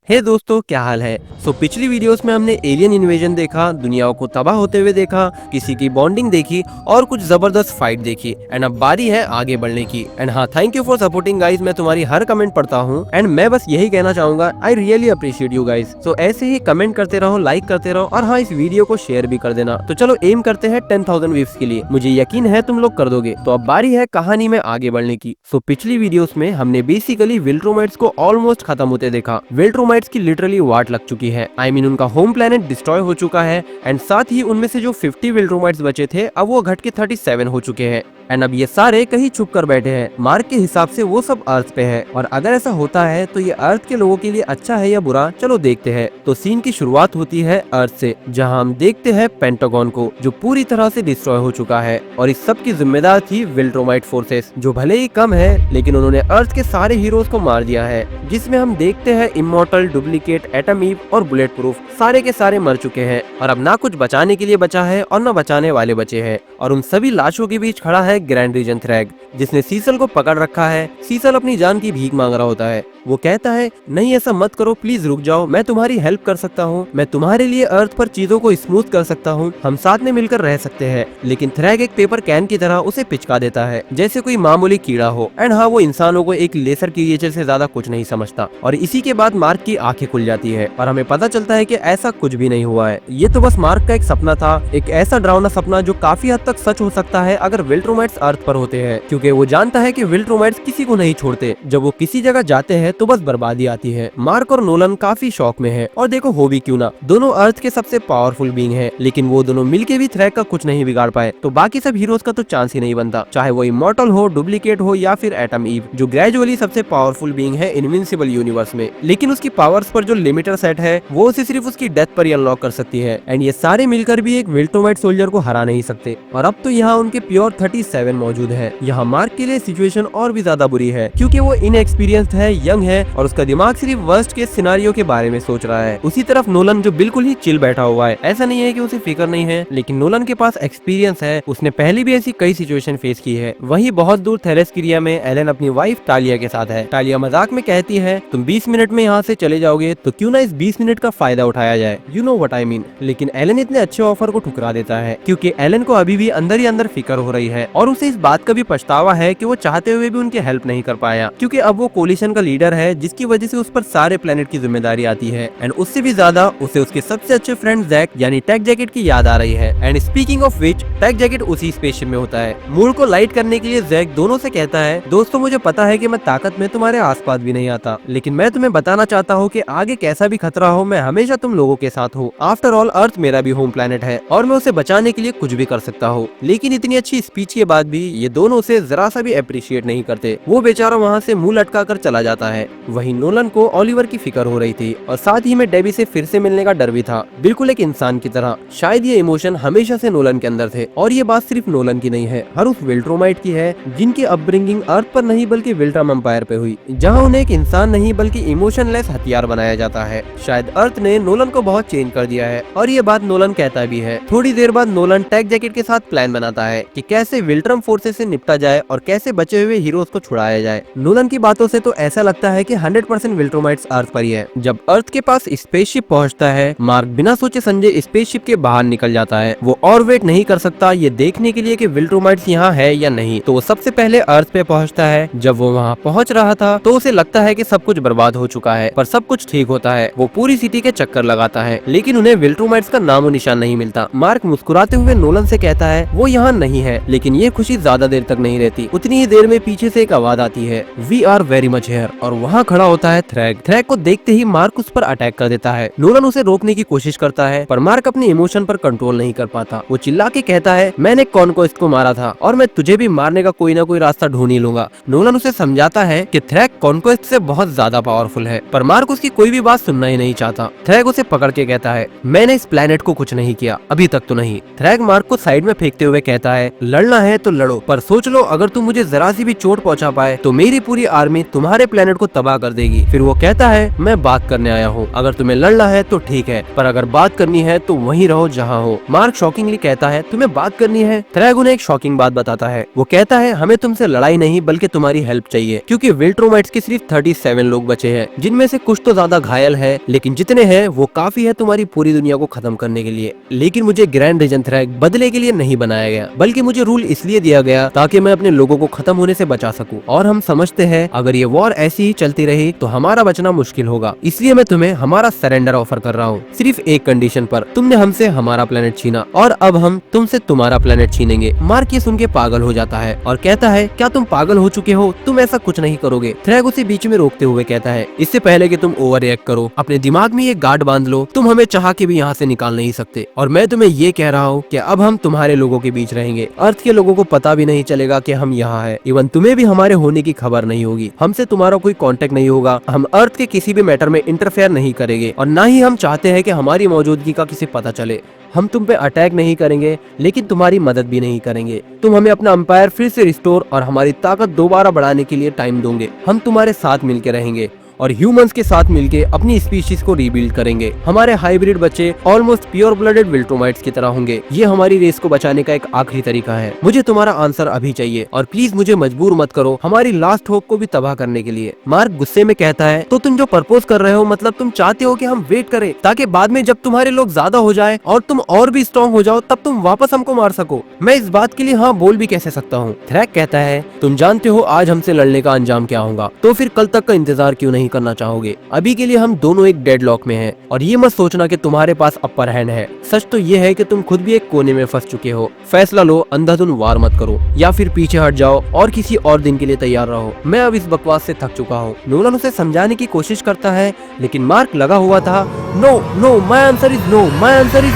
हे दोस्तों, क्या हाल है। पिछली वीडियोस में हमने एलियन इन्वेजन देखा, दुनियाओं को तबाह होते हुए देखा, किसी की बॉन्डिंग देखी और कुछ जबरदस्त फाइट देखी। एंड अब बारी है आगे बढ़ने की। एंड हाँ, thank you for supporting guys. मैं तुम्हारी हर कमेंट पढ़ता हूँ एंड मैं बस यही कहना चाहूंगा, I really appreciate you guys. ऐसे ही कमेंट करते रहो, लाइक करते रहो और हाँ, इस वीडियो को शेयर भी कर देना। तो चलो एम करते हैं 10,000 व्यूज के लिए। मुझे यकीन है तुम लोग कर दोगे। तो अब बारी है कहानी में आगे बढ़ने की। पिछली वीडियोस में हमने बेसिकली विल्ट्रोमाइट्स को ऑलमोस्ट खत्म होते देखा। विल्ट्रोमाइट्स की लिटरली वाट लग चुकी है। आई मीन उनका होम प्लेनेट डिस्ट्रॉय हो चुका है एंड साथ ही उनमें से जो 50 विल्ट्रोमाइट्स बचे थे अब वो घट के 37 हो चुके हैं। एंड अब ये सारे कहीं छुप कर बैठे हैं। मार्क के हिसाब से वो सब अर्थ पे है और अगर ऐसा होता है तो ये अर्थ के लोगों के लिए अच्छा है या बुरा, चलो देखते हैं। तो सीन की शुरुआत होती है अर्थ से, जहां हम देखते हैं पेंटागन को जो पूरी तरह से डिस्ट्रॉय हो चुका है और इस सब की जिम्मेदार थी विल्ट्रोमाइट फोर्सेस, जो भले ही कम है लेकिन उन्होंने अर्थ के सारे हीरोज को मार दिया है। जिसमें हम देखते हैं इमॉर्टल, डुप्लीकेट, एटम ईव और बुलेट प्रूफ सारे के सारे मर चुके हैं और अब ना कुछ बचाने के लिए बचा है और ना बचाने वाले बचे हैं। और उन सभी लाशों के बीच खड़ा है ग्रैंड रीजन थ्रैग, जिसने सीसल को पकड़ रखा है। सीसल अपनी जान की भीख मांग रहा होता है। वो कहता है, नहीं ऐसा मत करो, प्लीज रुक जाओ, मैं तुम्हारी हेल्प कर सकता हूँ, मैं तुम्हारे लिए अर्थ पर चीजों को स्मूथ कर सकता हूँ, हम साथ में मिलकर रह सकते हैं। लेकिन थ्रैग एक पेपर कैन की तरह उसे पिचका देता है जैसे कोई मामूली कीड़ा हो। एंड हाँ, वो इंसानों को एक लेसर क्रिएचर से ज्यादा कुछ नहीं समझता। और इसी के बाद मार्क की आंखें खुल जाती है और हमें पता चलता है कि ऐसा कुछ भी नहीं हुआ है। ये तो बस मार्क का एक सपना था, एक ऐसा डरावना सपना जो काफी हद तक सच हो सकता है अगर विल्ट्रोमाइट्स अर्थ पर होते हैं, क्योंकि वो जानता है कि विल्ट्रोमाइट्स किसी को नहीं छोड़ते। जब वो किसी जगह जाते हैं तो बस बर्बादी आती है। मार्क और नोलन काफी शौक में है और देखो हो भी क्यों ना, दोनों अर्थ के सबसे पावरफुल बीइंग है, लेकिन वो दोनों मिलके भी थ्रैग का कुछ नहीं बिगाड़ पाए तो बाकी सब हीरोज का तो चांस ही नहीं बनता, चाहे वो इमॉर्टल हो, डुप्लीकेट हो या फिर एटम ईव, जो ग्रेजुअली सबसे पावरफुल बीइंग है इनविंसिबल यूनिवर्स में। लेकिन उसकी पावर्स पर जो लिमिटर सेट है वो उसे सिर्फ उसकी डेथ पर ही अनलॉक कर सकती है। एंड ये सारे मिलकर भी एक विल्ट्रोमाइट सोल्जर को हरा नहीं सकते। और अब तो यहाँ उनके प्योर 37 मौजूद है। यहाँ मार्क के लिए सिचुएशन और भी ज्यादा बुरी है, क्योंकि वो इनएक्सपीरियंस्ड है, यंग है और उसका दिमाग सिर्फ वर्स्ट के सिनारियो के बारे में सोच रहा है। उसी तरफ नोलन जो बिल्कुल ही चिल बैठा हुआ है। ऐसा नहीं है कि उसे फिक्र नहीं है, लेकिन नोलन के पास एक्सपीरियंस है, उसने पहले भी ऐसी कई सिचुएशन फेस की है। वहीं बहुत दूर थेरेस्क्रिया में एलन अपनी वाइफ टालिया के साथ है। टालिया मजाक में कहती है, तुम 20 मिनट में यहाँ से चले जाओगे तो क्यों ना इस 20 मिनट का फायदा उठाया जाए, you know what I mean. लेकिन एलन इतने अच्छे ऑफर को ठुकरा देता है, क्योंकि एलन को अभी भी अंदर ही अंदर फिक्र हो रही है और उसे इस बात का भी पछतावा है कि वो चाहते हुए भी उनकी हेल्प नहीं कर पाया, क्योंकि अब वो कोलिशन का लीडर है, जिसकी वजह से उस पर सारे प्लेनेट की जिम्मेदारी आती है। एंड उससे भी ज्यादा उसे उसके सबसे अच्छे फ्रेंड जैक यानी टेक जैकेट की याद आ रही है। And speaking of which, Tech Jacket उसी स्पेसशिप में होता है। मूड को लाइट करने के लिए जैक दोनों से कहता है, दोस्तों मुझे पता है कि मैं ताकत में तुम्हारे आसपास भी नहीं आता, लेकिन मैं तुम्हें बताना चाहता हूँ कि आगे कैसा भी खतरा हो मैं हमेशा तुम लोगों के साथ हूँ। आफ्टर ऑल अर्थ मेरा भी होम प्लेनेट है और मैं उसे बचाने के लिए कुछ भी कर सकता हूँ। लेकिन इतनी अच्छी स्पीच के बाद भी ये दोनों उसे जरा सा भी अप्रिशिएट नहीं करते। वो बेचारा वहाँ से मुंह लटका कर चला जाता है। वहीं नोलन को ओलिवर की फिक्र हो रही थी और साथ ही में डेबी से फिर से मिलने का डर भी था, बिल्कुल एक इंसान की तरह। शायद ये इमोशन हमेशा से नोलन के अंदर थे और ये बात सिर्फ नोलन की नहीं है, हर उस विल्ट्रोमाइट की है जिनकी अपब्रिंगिंग अर्थ पर नहीं बल्कि विल्ट्रम एम्पायर पे हुई, जहाँ उन्हें एक इंसान नहीं बल्कि इमोशनलेस हथियार बनाया जाता है। शायद अर्थ ने नोलन को बहुत चेंज कर दिया है और ये बात नोलन कहता भी है। थोड़ी देर बाद नोलन टेक जैकेट के साथ प्लान बनाता है कि कैसे विल्ट्रम फोर्सेस से निपटा जाए और कैसे बचे हुए हीरोज को छुड़ाया जाए। नोलन की बातों से तो ऐसा लगता है कि 100% विल्ट्रोमाइट्स अर्थ पर ही है। जब अर्थ के पास स्पेसशिप पहुंचता है, मार्क बिना सोचे समझे स्पेसशिप के बाहर निकल जाता है। वो और वेट नहीं कर सकता ये देखने के लिए कि विल्ट्रोमाइट्स यहाँ है या नहीं, तो वो सबसे पहले अर्थ पे पहुंचता है। जब वो वहाँ पहुंच रहा था तो उसे लगता है कि सब कुछ बर्बाद हो चुका है, पर सब कुछ ठीक होता है। वो पूरी सिटी के चक्कर लगाता है, लेकिन उन्हें विल्ट्रोमाइट्स का नामो निशान नहीं मिलता। मार्क मुस्कुराते हुए नोलन से कहता है, वो यहाँ नहीं है, लेकिन ये खुशी ज्यादा देर तक नहीं रहती। उतनी ही देर में पीछे से एक आवाज आती है, we are very much here, और वहाँ खड़ा होता है थ्रैग। थ्रैग को देखते ही मार्क उस पर अटैक कर देता है। नोलन उसे रोकने की कोशिश करता है, पर मार्क अपने इमोशन पर कंट्रोल नहीं कर पाता। वो चिल्ला के कहता है, मैंने कॉन्क्वेस्ट को मारा था और मैं तुझे भी मारने का कोई ना कोई रास्ता ढूंढ ही लूंगा। नोलन उसे समझाता है कि थ्रैग कॉन्क्वेस्ट से बहुत ज्यादा पावरफुल है, पर मार्क उसकी कोई भी बात सुनना ही नहीं चाहता। थ्रैग उसे पकड़ के कहता है, मैंने इस प्लेनेट को कुछ नहीं किया, अभी तक तो नहीं। थ्रैग मार्क को साइड में फेंकते हुए कहता है, लड़ना है तो लड़ो, पर सोच लो अगर तुम मुझे जरा सी भी चोट पहुंचा पाए तो मेरी पूरी आर्मी तुम्हारे प्लेनेट को को तबाह कर देगी। फिर वो कहता है मैं बात करने आया हूँ, अगर तुम्हें लड़ना है तो ठीक है, पर अगर बात करनी है तो वहीं रहो जहाँ हो। मार्क शॉकिंगली कहता है तुम्हें बात करनी है। थ्रैग उन्हें एक शॉकिंग बात बताता है। वो कहता है हमें तुमसे लड़ाई नहीं बल्कि तुम्हारी हेल्प चाहिए, क्योंकि विल्ट्रोमाइट्स के सिर्फ 37 लोग बचे हैं, जिनमें से कुछ तो ज्यादा घायल है, लेकिन जितने हैं वो काफी है तुम्हारी पूरी दुनिया को खत्म करने के लिए। लेकिन मुझे ग्रैंड रीजन थ्रैग बदले के लिए नहीं बनाया गया, बल्कि मुझे रूल इसलिए दिया गया ताकि मैं अपने लोगों को खत्म होने से बचा सकूं। और हम समझते हैं अगर ये वॉर ऐसी ही चलती रही तो हमारा बचना मुश्किल होगा, इसलिए मैं तुम्हें हमारा सरेंडर ऑफर कर रहा हूँ, सिर्फ एक कंडीशन पर। तुमने हमसे हमारा प्लेनेट छीना और अब हम तुमसे तुम्हारा प्लेनेट छीनेंगे। मार्क ये सुन के पागल हो जाता है और कहता है क्या तुम पागल हो चुके हो, तुम ऐसा कुछ नहीं करोगे। थ्रैग उसे बीच में रोकते हुए कहता है इससे पहले कि तुम ओवर रिएक्ट करो, अपने दिमाग में ये गार्ड बांध लो, तुम हमें चाह के भी यहाँ से निकाल नहीं सकते। और मैं तुम्हें ये कह रहा हूँ कि अब हम तुम्हारे लोगों के बीच रहेंगे, अर्थ के लोगों को पता भी नहीं चलेगा कि हम यहाँ हैं, इवन तुम्हें भी हमारे होने की खबर नहीं होगी, हमसे तुम्हारा कोई कांटेक्ट नहीं होगा, हम अर्थ के किसी भी मैटर में इंटरफेयर नहीं करेंगे और ना ही हम चाहते हैं कि हमारी मौजूदगी का किसी पता चले। हम तुम पे अटैक नहीं करेंगे, लेकिन तुम्हारी मदद भी नहीं करेंगे। तुम हमें अपना अंपायर फिर से रिस्टोर और हमारी ताकत दोबारा बढ़ाने के लिए टाइम दोगे। हम तुम्हारे साथ मिलकर रहेंगे और ह्यूमंस के साथ मिलके अपनी स्पीशीज को रीबिल्ड करेंगे। हमारे हाइब्रिड बच्चे ऑलमोस्ट प्योर ब्लडेड विल्ट्रोमाइट्स की तरह होंगे। ये हमारी रेस को बचाने का एक आखिरी तरीका है। मुझे तुम्हारा आंसर अभी चाहिए और प्लीज मुझे मजबूर मत करो हमारी लास्ट होप को भी तबाह करने के लिए। मार्क गुस्से में कहता है तो तुम जो प्रपोज कर रहे हो मतलब तुम चाहते हो कि हम वेट करें ताकि बाद में जब तुम्हारे लोग ज्यादा हो जाए और तुम और भी स्ट्रॉन्ग हो जाओ तब तुम वापस हमको मार सको। मैं इस बात के लिए हाँ बोल भी कैसे सकता हूँ। थ्रैग कहता है तुम जानते हो आज हमसे लड़ने का अंजाम क्या होगा, तो फिर कल तक का इंतजार क्यों नहीं करना चाहोगे। अभी के लिए हम दोनों एक डेडलॉक में हैं और ये मत सोचना कि तुम्हारे पास अपर हैंड है। सच तो ये है कि तुम खुद भी एक कोने में फंस चुके हो। फैसला लो, अंधाधुन वार मत करो, या फिर पीछे हट जाओ और किसी और दिन के लिए तैयार रहो। मैं अब इस बकवास से थक चुका हूँ। नोलन उसे समझाने की कोशिश करता है लेकिन मार्क लगा हुआ था। No no my answer is no, my answer is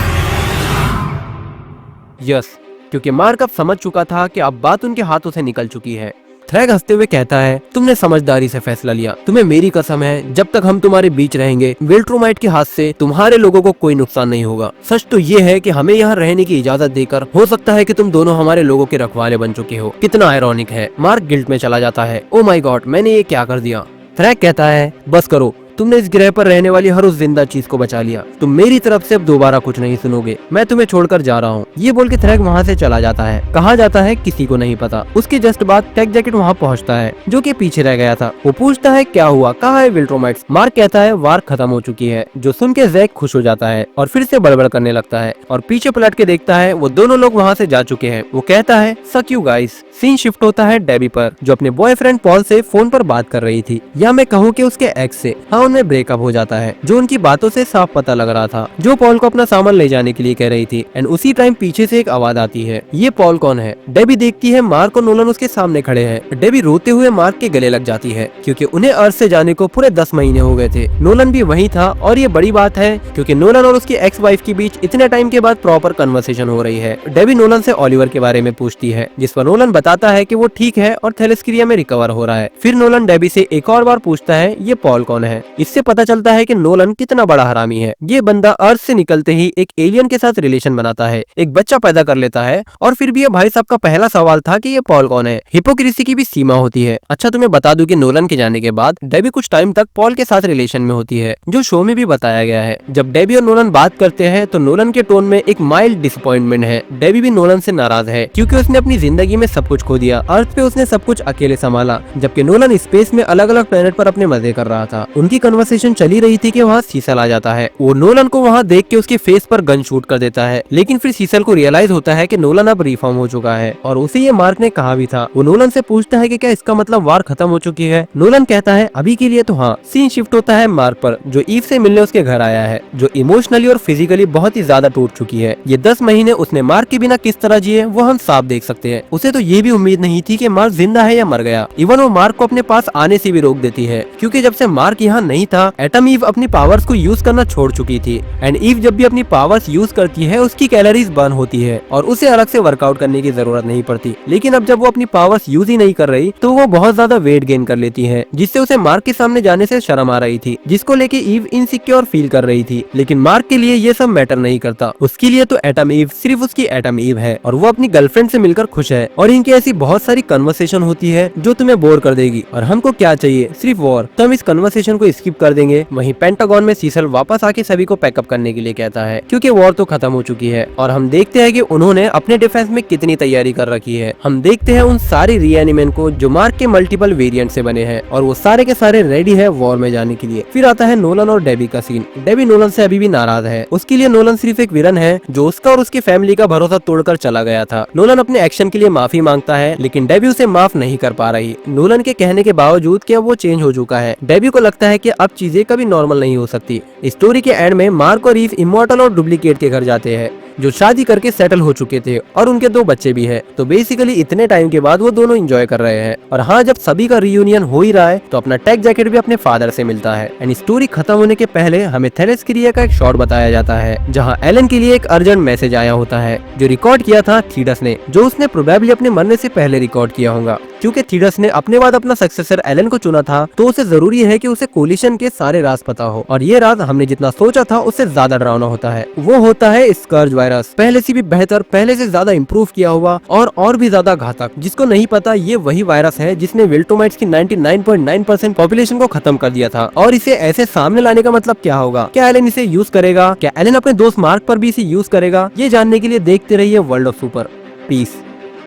yes, क्योंकि मार्क अब समझ चुका था कि अब बात उनके हाथों से निकल चुकी है। थ्रैग हंसते हुए कहता है तुमने समझदारी से फैसला लिया, तुम्हें मेरी कसम है जब तक हम तुम्हारे बीच रहेंगे विल्ट्रोमाइट के हाथ से तुम्हारे लोगों को कोई नुकसान नहीं होगा। सच तो ये है कि हमें यहाँ रहने की इजाजत देकर हो सकता है कि तुम दोनों हमारे लोगों के रखवाले बन चुके हो। कितना आयरॉनिक है। मार्क गिल्ट में चला जाता है। ओ माय गॉड, मैंने ये क्या कर दिया। थ्रैग कहता है बस करो, तुमने इस ग्रह पर रहने वाली हर उस जिंदा चीज को बचा लिया। तुम मेरी तरफ से अब दोबारा कुछ नहीं सुनोगे। मैं तुम्हें छोड़कर जा रहा हूँ। ये बोल के थ्रैग वहाँ से चला जाता है। कहाँ जाता है किसी को नहीं पता। उसके जस्ट बाद टेक जैकेट वहाँ पहुँचता है जो कि पीछे रह गया था। वो पूछता है क्या हुआ, कहाँ है विल्ट्रोमाइट्स। मार्क कहता है वार खत्म हो चुकी है, जो सुन के जैक खुश हो जाता है और फिर से बड़बड़ करने लगता है और पीछे पलट के देखता है वो दोनों लोग वहाँ से जा चुके हैं। वो कहता है सक यू गाइस। सीन शिफ्ट होता है डेबी पर, जो अपने बॉयफ्रेंड पॉल से फोन पर बात कर रही थी, या मैं कहूँ कि उसके एक्स से। हाँ, उनमें ब्रेकअप हो जाता है, जो उनकी बातों से साफ पता लग रहा था, जो पॉल को अपना सामान ले जाने के लिए कह रही थी। एंड उसी टाइम पीछे से एक आवाज आती है, ये पॉल कौन है। डेबी देखती है मार्क और नोलन उसके सामने खड़े हैं। डेबी रोते हुए मार्क के गले लग जाती है क्योंकि उन्हें अर्थ से जाने को पूरे 10 महीने हो गए थे। नोलन भी वही था और ये बड़ी बात है क्योंकि नोलन और उसकी एक्स वाइफ के बीच इतने टाइम के बाद प्रॉपर कन्वर्सेशन हो रही है। डेबी नोलन से ओलिवर के बारे में पूछती है, जिस पर नोलन बताता है कि वो ठीक है और थैलेस्क्रिया में रिकवर हो रहा है। फिर नोलन डेबी से एक और बार पूछता है ये पॉल कौन है। इससे पता चलता है कि नोलन कितना बड़ा हरामी है। ये बंदा अर्थ से निकलते ही एक एलियन के साथ रिलेशन बनाता है, एक बच्चा पैदा कर लेता है और फिर भी ये भाई साहब का पहला सवाल था कि ये पॉल कौन है। हिपोक्रेसी की भी सीमा होती है। अच्छा, तुम्हें बता दूं कि नोलन के जाने के बाद डेबी कुछ टाइम तक पॉल के साथ रिलेशन में होती है, जो शो में भी बताया गया है। जब डेबी और नोलन बात करते हैं तो नोलन के टोन में एक माइल्ड डिसअपॉइंटमेंट है। डेबी भी नोलन से नाराज है क्योंकि उसने अपनी जिंदगी में सब कुछ खो दिया। अर्थ पे उसने सब कुछ अकेले संभाला, जबकि नोलन स्पेस में अलग अलग प्लेनेट पर अपने मजे कर रहा था। उनकी कन्वर्सेशन चली रही थी कि वहाँ सीसल आ जाता है। वो नोलन को वहाँ देख के उसके फेस पर गन शूट कर देता है, लेकिन फिर सीसल को रियलाइज होता है कि नोलन अब रिफॉर्म हो चुका है और उसे ये मार्क ने कहा भी था। वो नोलन से पूछता है कि क्या इसका मतलब वार खत्म हो चुकी है। नोलन कहता है अभी के लिए तो हाँ। सीन शिफ्ट होता है मार्क पर, जो ईव से मिलने उसके घर आया है, जो इमोशनली और फिजिकली बहुत ही ज्यादा टूट चुकी है। ये 10 महीने उसने मार्क के बिना किस तरह जिए वो हम साफ देख सकते हैं। उसे तो ये भी उम्मीद नहीं थी कि मार्क जिंदा है या मर गया। इवन वो मार्क को अपने पास आने से भी रोक देती है क्योंकि जब से मार्क यहाँ नहीं था एटम ईव अपनी पावर्स को यूज करना छोड़ चुकी थी। एंड ईव जब भी अपनी पावर्स यूज करती है उसकी कैलोरीज बर्न होती है और उसे अलग से वर्कआउट करने की जरूरत नहीं पड़ती। लेकिन अब जब वो अपनी पावर्स यूज ही नहीं कर रही तो वो बहुत ज्यादा वेट गेन कर लेती है, जिससे उसे मार्क के सामने जाने से शर्म आ रही थी, जिसको लेके ईव इनसिक्योर फील कर रही थी। लेकिन मार्क के लिए ये सब मैटर नहीं करता। उसके लिए तो एटम ईव सिर्फ उसकी एटम ईव है और वो अपनी गर्लफ्रेंड से मिलकर खुश है और इनके ऐसी बहुत सारी कन्वर्सेशन होती है जो तुम्हें बोर कर देगी और हमको क्या चाहिए, सिर्फ वॉर। तो हम इस कन्वर्सेशन को स्किप कर देंगे। वहीं पेंटागन में सीसल वापस आके सभी को पैकअप करने के लिए कहता है क्योंकि वॉर तो खत्म हो चुकी है और हम देखते हैं कि उन्होंने अपने डिफेंस में कितनी तैयारी कर रखी है। हम देखते हैं उन सारे रीएनिमेंट को जो मार्क के मल्टीपल वेरिएंट से बने हैं और वो सारे के सारे रेडी है वॉर में जाने के लिए। फिर आता है नोलन और डेबी का सीन। डेबी नोलन से अभी भी नाराज है। उसके लिए नोलन सिर्फ एक विलन है जो उसका और उसकी फैमिली का भरोसा तोड़कर चला गया था। नोलन अपने एक्शन के लिए माफी मांगता है लेकिन डेबी उसे माफ नहीं कर पा रही, नोलन के कहने के बावजूद कि अब वो चेंज हो चुका है। डेबी को लगता है कि अब चीजें कभी नॉर्मल नहीं हो सकती। स्टोरी के एंड में मार्क और ईव इमॉर्टल और डुप्लीकेट के घर जाते हैं जो शादी करके सेटल हो चुके थे और उनके 2 बच्चे भी है। तो बेसिकली इतने टाइम के बाद वो दोनों एंजॉय कर रहे हैं। और हाँ, जब सभी का रियूनियन हो ही रहा है तो अपना टैग जैकेट भी अपने फादर से मिलता है। एंड स्टोरी खत्म होने के पहले हमें थेलेस्क्रिया का एक शॉट बताया जाता है जहाँ एलन के लिए एक अर्जेंट मैसेज आया होता है जो रिकॉर्ड किया था थीडस ने, जो उसने प्रोबेबली अपने मरने से पहले रिकॉर्ड किया होगा। क्योंकि थीडस ने अपने बाद अपना सक्सेसर एलन को चुना था तो उसे जरूरी है कि उसे कोलिशन के सारे राज पता हो और ये राज हमने जितना सोचा था उससे ज्यादा डरावना होता है। वो होता है स्कर्ज वायरस, पहले से भी बेहतर, पहले से ज्यादा इम्प्रूव किया हुआ और भी ज्यादा घातक। जिसको नहीं पता ये वही वायरस है जिसने विल्टोमाइट्स की 99.9% पॉपुलेशन को खत्म कर दिया था। और इसे ऐसे सामने लाने का मतलब क्या होगा? क्या एलन इसे यूज करेगा? क्या एलन अपने दोस्त मार्क पर भी इसे यूज करेगा? ये जानने के लिए देखते रहिए वर्ल्ड ऑफ सुपर। पीस।